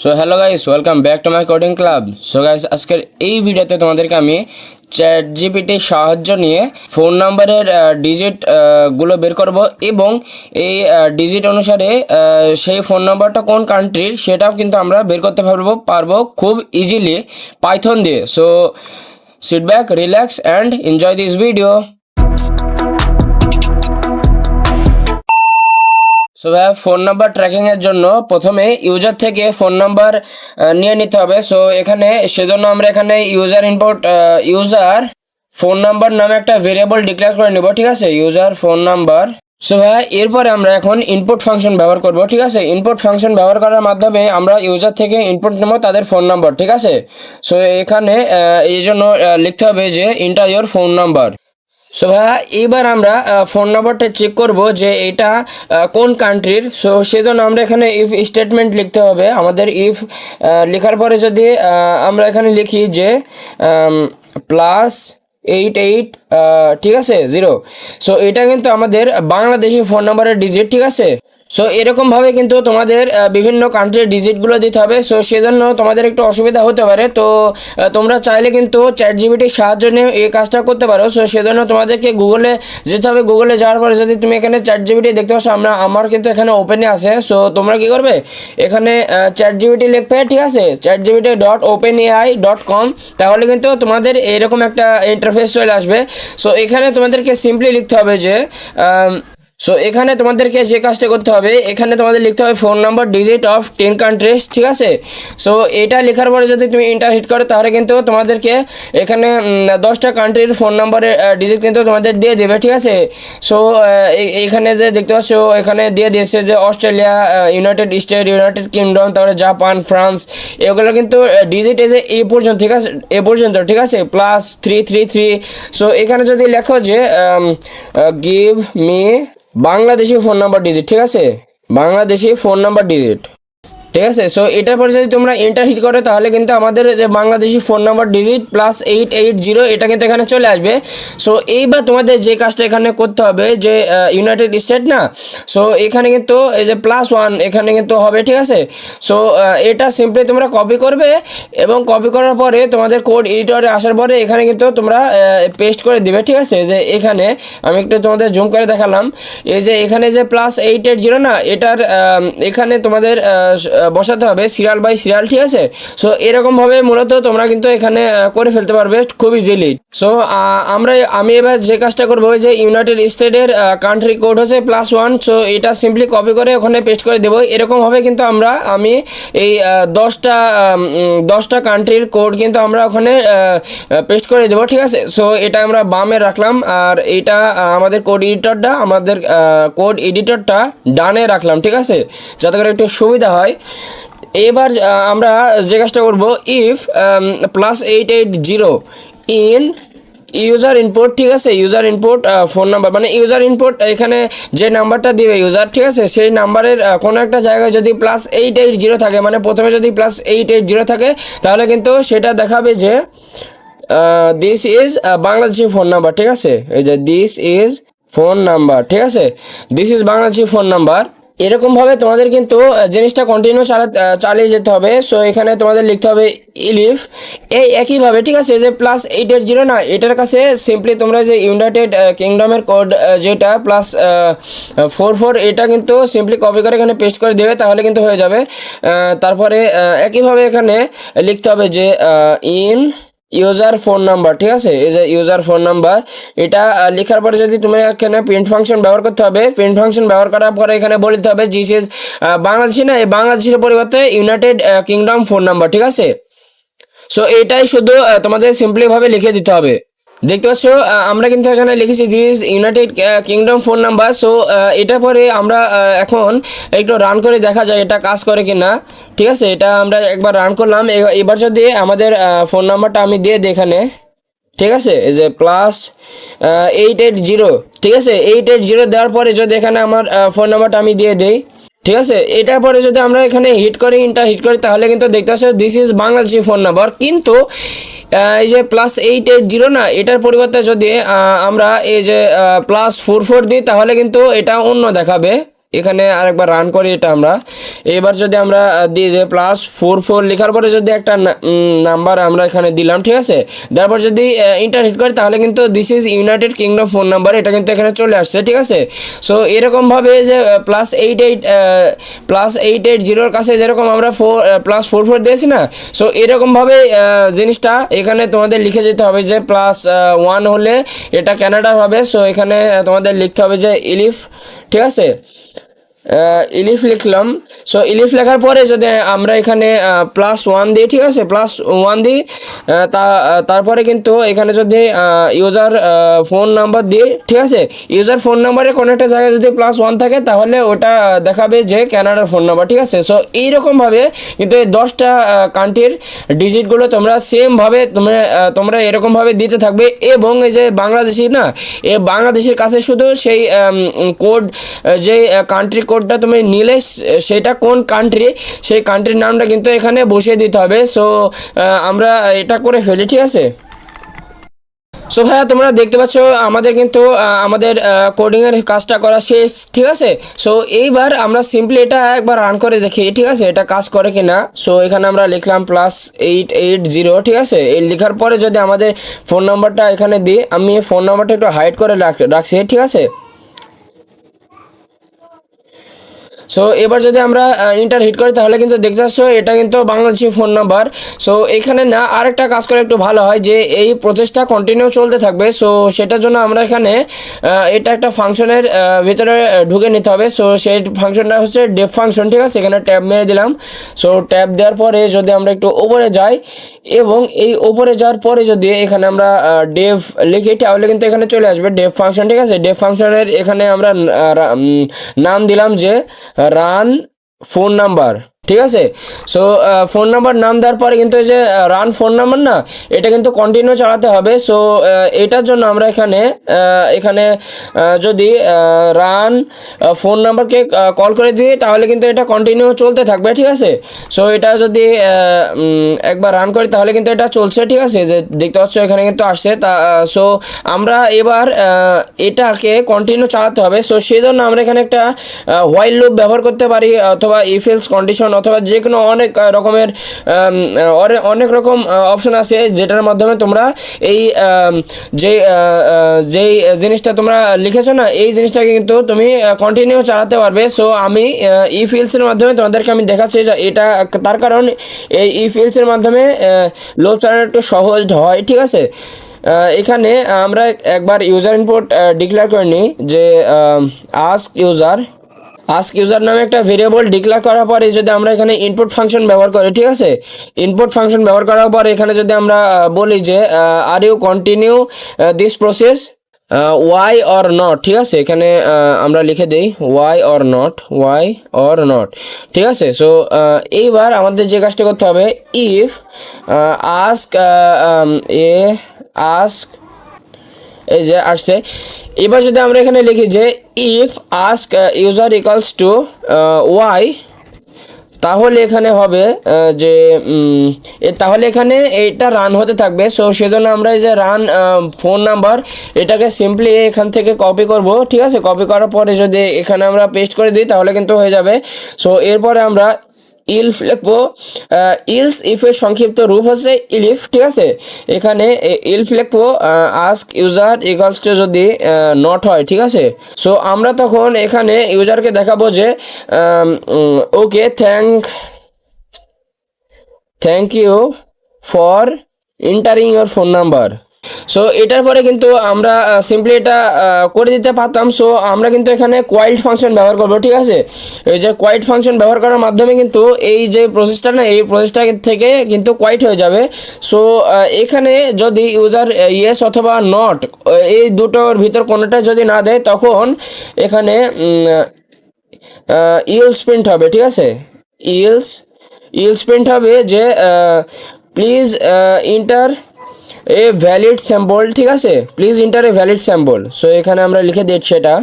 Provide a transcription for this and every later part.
So hello guys, welcome back to my coding club. So guys, আজকের এই ভিডিওতে তোমাদেরকে আমি চ্যাট জিপিটির সাহায্য নিয়ে ফোন নাম্বারের ডিজিট গুলো বের করব এবং এই ডিজিট অনুসারে সেই ফোন নাম্বারটা কোন কান্ট্রির সেটাও কিন্তু আমরা বের করতে পারবো খুব ইজিলি পাইথন দিয়ে। So sit back, relax and enjoy this video. So ভাই, ফোন নাম্বার ট্র্যাকিংয়ের জন্য প্রথমে ইউজার থেকে ফোন নাম্বার নিয়ে নিতে হবে। সো এখানে সেজন্য আমরা এখানে ইউজার ফোন নাম্বার নামে একটা ভেরিয়েবল ডিক্লেয়ার করে নেব, ঠিক আছে, ইউজার ফোন নাম্বার। সো ভাই, এরপরে আমরা এখন ইনপুট ফাংশন ব্যবহার করব, ঠিক আছে। ইনপুট ফাংশন ব্যবহার করার মাধ্যমে আমরা ইউজার থেকে ইনপুট নেব তাদের ফোন নাম্বার, ঠিক আছে। সো এখানে এই জন্য লিখতে হবে যে enter your phone number. So ভাইয়া, এইবার আমরা ফোন নাম্বারটা চেক করব যে এটা কোন কান্ট্রির। সো সেজন্য আমরা এখানে ইফ স্টেটমেন্ট লিখতে হবে। আমাদের ইফ লেখার পরে যদি আমরা এখানে লিখি যে +88 ঠিক আছে 0। সো এটা কিন্তু আমাদের বাংলাদেশি ফোন নাম্বারের ডিজিট, ঠিক আছে। সো এরকমভাবে কিন্তু তোমাদের বিভিন্ন কান্ট্রির ডিজিটগুলো দিতে হবে। সো সেজন্য তোমাদের একটু অসুবিধা হতে পারে। তো তোমরা চাইলে কিন্তু চ্যাট জিপিটির সাহায্য নিয়ে এই কাজটা করতে পারো। সো সেজন্য তোমাদেরকে গুগলে যেতে হবে। গুগলে যাওয়ার পরে যদি তুমি এখানে চ্যাট জিপিটি দেখতে পাচ্ছ, আমার কিন্তু এখানে ওপেনে আছে। সো তোমরা কী করবে, এখানে চ্যাট জিপিটি লিখবে, ঠিক আছে, chatgpt.openai.com। তাহলে কিন্তু তোমাদের এরকম একটা ইন্টারফেস চলে আসবে। সো এখানে তোমাদেরকে সিম্পলি লিখতে হবে যে সো এখানে তোমাদেরকে যে কাজটা করতে হবে, এখানে তোমাদের লিখতে হবে phone number digit of 10 countries, ঠিক আছে। সো এটা লেখার পরে যদি তুমি এন্টার হিট করো তাহলে কিন্তু তোমাদেরকে এখানে 10টা কান্ট্রির ফোন নাম্বারের ডিজিট কিন্তু তোমাদের দিয়ে দেবে, ঠিক আছে। সো এখানে যে দেখতে পাচ্ছ এখানে দিয়ে দিয়েছে যে Australia, United state, United kingdom, তারপরে জাপান, ফ্রান্স, এগুলো কিন্তু ডিজিট যে এই পর্যন্ত, ঠিক আছে, ঠিক আছে, +333। সো এখানে যদি লেখো যে give me Bangladeshi phone number digit, ঠিক আছে, বাংলাদেশি ফোন নাম্বার ডিজিট, ঠিক আছে। সো এটার পরে যদি তোমরা এন্টার হিট করো তাহলে কিন্তু আমাদের যে বাংলাদেশি ফোন নাম্বার ডিজিট +880 এটা কিন্তু এখানে চলে আসবে। সো এইবার তোমাদের যে কাজটা এখানে করতে হবে যে ইউনাইটেড স্টেট না, সো এখানে কিন্তু এই যে +1 এখানে কিন্তু হবে, ঠিক আছে। সো এটা সিম্পলি তোমরা কপি করবে এবং কপি করার পরে তোমাদের কোড এডিটরে আসার পরে এখানে কিন্তু তোমরা পেস্ট করে দিবে, ঠিক আছে। যে এখানে আমি একটু তোমাদের জুম করে দেখালাম, এই যে এখানে যে +880 না, এটার এখানে তোমাদের বসাতে হবে সিরিয়াল বাই সিরিয়াল, ঠিক আছে। সো এরকমভাবে মূলত তোমরা কিন্তু এখানে করে ফেলতে পারবে খুব ইজিলি। সো আমি এবার যে কাজটা করবো যে ইউনাইটেড স্টেটের কান্ট্রি কোড হচ্ছে +1। সো এটা সিম্পলি কপি করে ওখানে পেস্ট করে দেবো। এরকমভাবে কিন্তু আমি এই 10টা কান্ট্রির কোড কিন্তু আমরা ওখানে পেস্ট করে দেবো, ঠিক আছে। সো এটা আমরা বামে রাখলাম আর এটা আমাদের কোড এডিটরটা ডানে রাখলাম, ঠিক আছে, যাতে করে একটু সুবিধা হয়। এবার আমরা যে কাজটা করবো, ইফ +880 ইন ইউজার ইনপুট, ঠিক আছে, ইউজার ইনপুট ফোন নাম্বার, মানে ইউজার ইনপুট এখানে যে নাম্বারটা দিবে ইউজার, ঠিক আছে, সেই নাম্বারের কোনো একটা জায়গায় যদি +880 থাকে, মানে প্রথমে যদি +880 থাকে তাহলে কিন্তু সেটা দেখাবে যে this is Bangladeshi phone number, ঠিক আছে। এই যে দিস ইজ ফোন নাম্বার, ঠিক আছে, this is Bangladeshi phone number. এরকমভাবে তোমাদের কিন্তু জিনিসটা কন্টিনিউ চালিয়ে যেতে হবে। সো এখানে তোমাদের লিখতে হবে ইলিফ এই একইভাবে, ঠিক আছে, যে +880 না, এটার কাছে সিম্পলি তোমরা যে ইউনাইটেড কিংডমের কোড যেটা +44 এটা কিন্তু সিম্পলি কপি করে এখানে পেস্ট করে দেবে, তাহলে কিন্তু হয়ে যাবে। তারপরে একইভাবে এখানে লিখতে হবে যে ইন ইউজার ফোন নাম্বার, ঠিক আছে, এই যে ইউজার ফোন নাম্বার, এটা লেখার পরে যদি তুমি এখানে প্রিন্ট ফাংশন ব্যবহার করতে হবে। প্রিন্ট ফাংশন ব্যবহার করার পরে এখানে বলতে হবে দিস ইজ বাংলাদেশি না, এই বাংলাদেশের পরিবর্তে ইউনাইটেড কিংডম ফোন নাম্বার, ঠিক আছে। সো এটাই শুধু তোমাদের সিম্পলিভাবে লিখে দিতে হবে। দেখতে পাচ্ছ আমরা কিন্তু এখানে লিখেছি this United kingdom phone number. So এটা পরে আমরা এখন একটু রান করে দেখা যায় এটা কাজ করে কি না, ঠিক আছে। এটা আমরা একবার রান করলাম। এবার যদি আমাদের ফোন নাম্বারটা আমি দিয়ে দিই এখানে, ঠিক আছে, এই যে +880, ঠিক আছে, 880 দেওয়ার পরে যদি এখানে আমার ফোন নাম্বারটা আমি দিয়ে দিই, ঠিক আছে, এটার পরে যদি আমরা এখানে হিট করি, ইন্টার হিট করি, তাহলে কিন্তু দেখতে পাচ্ছ this is Bangladeshi phone number. কিন্তু এই যে +880 না, এটার পরিবর্তে যদি আমরা এই যে +44 দিই তাহলে কিন্তু এটা অন্য দেখাবে, এখানে আরেকবার রান করি এটা আমরা। এবার যদি আমরা দিই যে +44 লেখার পরে যদি একটা নাম্বার আমরা এখানে দিলাম, ঠিক আছে। তারপর যদি ইন্টার হিট করি তাহলে কিন্তু this is United kingdom phone number, এটা কিন্তু এখানে চলে আসছে, ঠিক আছে। সো এরকমভাবে যে +880 কাছে যেরকম আমরা +44 দিয়েছি না, সো এরকমভাবে জিনিসটা এখানে তোমাদের লিখে যেতে হবে যে +1 হলে এটা কানাডার হবে। সো এখানে তোমাদের লিখতে হবে যে ইলিফ, ঠিক আছে। ইলিফ লিখলাম। সো ইলিফ লেখার পরে যদি আমরা এখানে +1 দিই, ঠিক আছে, +1 দিই, তারপরে কিন্তু এখানে যদি ইউজার ফোন নাম্বার দিই, ঠিক আছে। ইউজার ফোন নাম্বারে কোনো একটা জায়গায় যদি +1 থাকে তাহলে ওটা দেখাবে যে কানাডার ফোন নাম্বার, ঠিক আছে। সো এইরকমভাবে কিন্তু এই 10টা কান্ট্রির ডিজিটগুলো তোমরা সেমভাবে তোমরা এরকমভাবে দিতে থাকবে। এবং এই যে বাংলাদেশি না, এই বাংলাদেশের কাছে শুধু সেই কোড, যে কান্ট্রি কোডটা তুমি নিলে সেটা কোন কান্ট্রি, সেই কান্ট্রির নামটা কিন্তু এখানে বসিয়ে দিতে হবে। সো আমরা এটা করে ফেলি, ঠিক আছে। সো ভাইয়া তোমরা দেখতে পাচ্ছ আমাদের কিন্তু আমাদের কোডিংয়ের কাজটা করা শেষ, ঠিক আছে। সো এইবার আমরা সিম্পলি এটা একবার রান করে দেখি, ঠিক আছে, এটা কাজ করে কিনা। সো এখানে আমরা লিখলাম +880, ঠিক আছে। এই লেখার পরে যদি আমাদের ফোন নাম্বারটা এখানে দিই, আমি ফোন নাম্বারটা একটু হাইড করে রাখছি, ঠিক আছে। সো এবার যদি আমরা ইন্টার হিট করি তাহলে কিন্তু দেখতে পাচ্ছ এটা কিন্তু বাংলাদেশি ফোন নাম্বার। সো এখানে না আরেকটা কাজ করে একটু ভালো হয় যে এই প্রসেসটা কন্টিনিউ চলতে থাকবে। সো সেটার জন্য আমরা এখানে এটা একটা ফাংশনের ভিতরে ঢুকে নিতে হবে। সো সেই ফাংশনটা হচ্ছে ডেফ ফাংশন, ঠিক আছে। এখানে ট্যাব মেরে দিলাম। সো ট্যাব দেওয়ার পরে যদি আমরা একটু ওপরে যাই এবং এই ওপরে যাওয়ার পরে যদি এখানে আমরা ডেভ লিখি তাহলে কিন্তু এখানে চলে আসবে ডেভ ফাংশন, ঠিক আছে। ডেভ ফাংশনের এখানে আমরা নাম দিলাম যে রান ফোন নাম্বার, ঠিক আছে। সো ফোন নাম্বার নাম দেওয়ার পরে কিন্তু এই যে রান ফোন নাম্বার না, এটা কিন্তু কন্টিনিউ চালাতে হবে। সো এটার জন্য আমরা এখানে যদি রান ফোন নাম্বারকে কল করে দিই তাহলে কিন্তু এটা কন্টিনিউ চলতে থাকবে, ঠিক আছে। সো এটা যদি একবার রান করি তাহলে কিন্তু এটা চলছে, ঠিক আছে, যে দেখতে পাচ্ছ এখানে কিন্তু আসছে। সো আমরা এবার এটাকে কন্টিনিউ চালাতে হবে। সো সেই জন্য আমরা এখানে একটা হোয়াইল লুপ ব্যবহার করতে পারি, অথবা ইফ এলস কন্ডিশন, অথবা যে কোনো অনেক রকমের অনেক রকম অপশন আছে যেটার মাধ্যমে তোমরা এই যেই জিনিসটা তোমরা লিখেছো না, এই জিনিসটাকে কিন্তু তুমি কন্টিনিউ চালাতে পারবে। সো আমি ইফ এলসের মাধ্যমে তোমাদেরকে আমি দেখাচ্ছি যে এটা, তার কারণ এই ইফ এলসের মাধ্যমে লুপ চালানো একটু সহজ হয়, ঠিক আছে। এখানে আমরা একবার ইউজার ইনপুট ডিক্লেয়ার করে নিই যে আস্ক ইউজার নামে একটা ভেরিয়েবল ডিক্লেয়ার করার পরে যদি আমরা এখানে ইনপুট ফাংশন ব্যবহার করি, ঠিক আছে। ইনপুট ফাংশন ব্যবহার করার পরে এখানে যদি আমরা বলি যে are you continue this process Y or not, ঠিক আছে। এখানে আমরা লিখে দিই ওয়াই অর নট, ঠিক আছে। সো এইবার আমাদের যে কাজটা করতে হবে, ইফ আস্ক এই যে আসছে। এবার যদি আমরা এখানে লিখি যে if ask user equals to Y, তাহলে এখানে হবে যে তাহলে এখানে এইটা রান হতে থাকবে। সো সেজন্য আমরা এই যে রান ফোন নাম্বার, এটাকে সিম্পলি এখান থেকে কপি করব, ঠিক আছে। কপি করার পরে যদি এখানে আমরা পেস্ট করে দিই তাহলে কিন্তু হয়ে যাবে। সো এরপরে আমরা ইলফ লিখবো। ইলস ইফের সংক্ষিপ্ত রূপ হচ্ছে ইলিফ, ঠিক আছে। এখানে ইলফ লিখবো আস্ক ইউজার ইকুয়ালস টু যদি নট হয়, ঠিক আছে। সো আমরা তখন এখানে ইউজারকে দেখাবো যে okay thank you for entering your phone number. So এটার পরে কিন্তু আমরা সিম্পলি এটা করে দিতে পারতাম। সো আমরা কিন্তু এখানে কোয়াইট ফাংশন ব্যবহার করবো, ঠিক আছে। এই যে কোয়াইট ফাংশন ব্যবহার করার মাধ্যমে কিন্তু এই যে প্রসেসটা না, এই প্রসেসটা থেকে কিন্তু কোয়াইট হয়ে যাবে। সো এখানে যদি ইউজার ইয়েস অথবা নট এই দুটোর ভিতর কোনোটা যদি না দেয় তখন এখানে ইলস প্রিন্ট হবে, ঠিক আছে। ইলস প্রিন্ট হবে যে please inter A valid sample, ঠিক আছে, please inter A valid sample. So এখানে আমরা লিখে দিচ্ছি সেটা।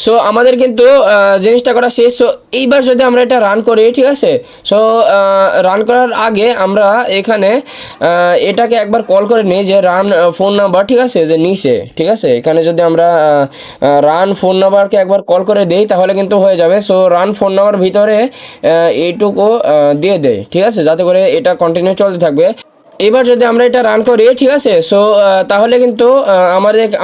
সো আমাদের কিন্তু জিনিসটা করা শেষ। সো এইবার যদি আমরা এটা রান করি, ঠিক আছে, সো রান করার আগে আমরা এখানে এটাকে একবার কল করে নিই যে রান ফোন নাম্বার, ঠিক আছে, যে নিচে, ঠিক আছে, এখানে যদি আমরা রান ফোন নাম্বারকে একবার কল করে দিই তাহলে কিন্তু হয়ে যাবে। সো রান ফোন নাম্বার ভিতরে এইটুকু দিয়ে দেয়, ঠিক আছে, যাতে করে এটা কন্টিনিউ চলতে থাকবে। এবার যদি আমরা এটা রান করি, ঠিক আছে, সো তাহলে কিন্তু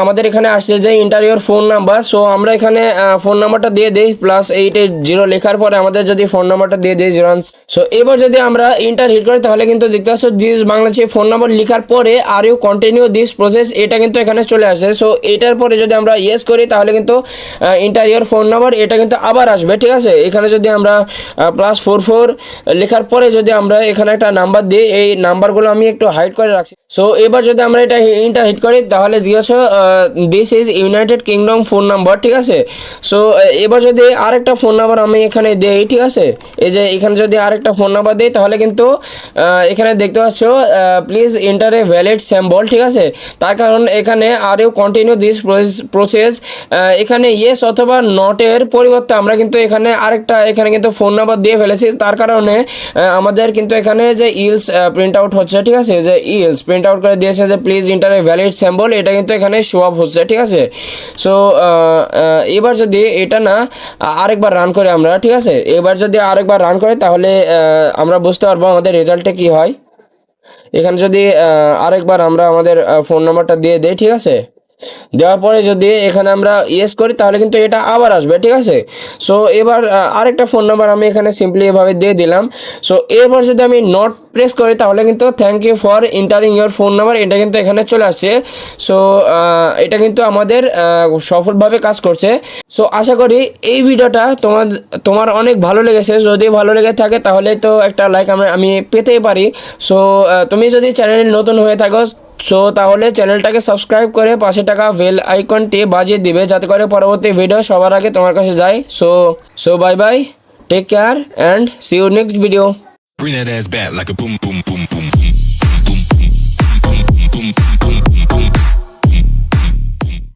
আমাদের এখানে আসছে যে inter your phone number. So আমরা এখানে ফোন নাম্বারটা দিয়ে দিই +80 লেখার পরে আমাদের যদি ফোন নাম্বারটা দিয়ে দিই 0। সো এবার যদি আমরা ইন্টার হিট করি তাহলে কিন্তু দেখতে পাচ্ছ দিস বাংলাদেশি ফোন নাম্বার লেখার পরে are you continue this process, এটা কিন্তু এখানে চলে আসে। সো এটার পরে যদি আমরা ইয়েস করি তাহলে কিন্তু ইন্টার ইওর ফোন নাম্বার এটা কিন্তু আবার আসবে, ঠিক আছে। এখানে যদি আমরা +44 লেখার পরে যদি আমরা এখানে একটা নাম্বার দিই, এই নাম্বারগুলো আমি একটু হাইড করে রাখছি। সো এবার যদি আমরা এটা ইন্টার হিট করি তাহলে দিয়েছে this is United kingdom phone number, ঠিক আছে। সো এবার যদি আরেকটা ফোন নাম্বার আমি এখানে দেই, ঠিক আছে, এই যে এখানে যদি আরেকটা ফোন নাম্বার দিই তাহলে কিন্তু এখানে দেখতে পাচ্ছ please enter a valid sample, ঠিক আছে। তার কারণ এখানে are you continue this process, এখানে ইয়েস অথবা নটের পরিবর্তে আমরা কিন্তু এখানে আরেকটা এখানে কিন্তু ফোন নাম্বার দিয়ে ফেলেছি। তার কারণে আমাদের কিন্তু এখানে যে ইলস প্রিন্ট আউট হচ্ছে, ঠিক আছে, যে ইলস প্রিন্ট আউট করে দিয়েছে যে please enter a valid sample, এটা কিন্তু এখানে শো আপ হচ্ছে, ঠিক আছে। সো এবার যদি এটা না আরেকবার রান করি আমরা, ঠিক আছে, এবার যদি আরেকবার রান করি তাহলে আমরা বুঝতে পারবো আমাদের রেজাল্টে কি হয়। এখানে যদি আরেকবার আমরা আমাদের ফোন নাম্বারটা দিয়ে দেই, ঠিক আছে, দেওয়ার পরে যদি এখানে আমরা ইয়েস করি তাহলে কিন্তু এটা আবার আসবে, ঠিক আছে। সো এবার আরেকটা ফোন নাম্বার আমি এখানে সিম্পলি এভাবে দিয়ে দিলাম। সো এবার যদি আমি নট প্রেস করি তাহলে কিন্তু thank you for entering your phone number, এটা কিন্তু এখানে চলে আসছে। সো এটা কিন্তু আমাদের সফলভাবে কাজ করছে। সো আশা করি এই ভিডিওটা তোমার অনেক ভালো লেগেছে। যদি ভালো লেগে থাকে তাহলে তো একটা লাইক আমি পেতেই পারি। সো তুমি যদি চ্যানেলে নতুন হয়ে থাকো সো তাহলে চ্যানেলটাকে সাবস্ক্রাইব করে পাশে টাকা বেল আইকনটি বাজিয়ে দিবে যাতে করে পরবর্তী ভিডিও সবার আগে তোমার কাছে যায়। So bye bye, take care and see you next video. Bring that ass back like a boom, boom, boom, boom.